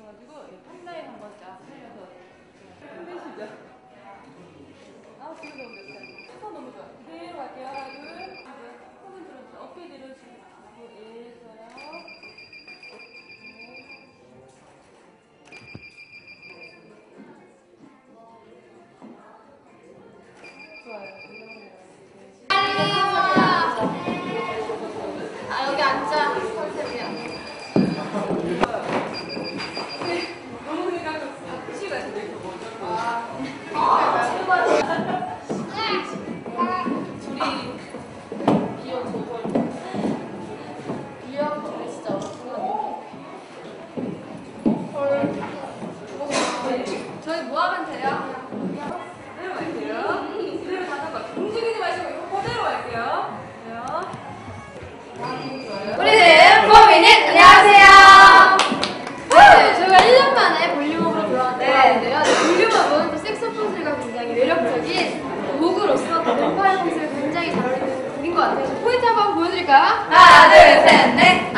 해가지고 탑라인 한번 쫙 살려서 힘내시죠. 아, 그래 너무 좋다. 시선 너무 좋아. 그대로 갈게요. 하나, 둘, 손을 들어주세요. 어깨 내려주시고 있어요. 좋아요. 아, 여기 앉아. 컨셉이야. 너무 생각났어. 박치가 있는데 이거 뭐죠? 둘이 비염 때문에 진짜 어렵구나. 저희 뭐 하면 돼요? 그대로 갈게요. 그대로 가는 거. 움직이지 마시고 이거 그대로 갈게요. 우리는 포미닛 안녕하세요. 네, 저희가 1년 만에 볼륨업으로 돌아왔는데요. 볼륨업은 또 색소폰 소리가 굉장히 매력적인 곡으로서 뱀파이어 컨셉에 굉장히 잘 어울리는 곡인 것 같아요. 포인트 한번 보여드릴까요? 하나, 둘, 셋, 넷.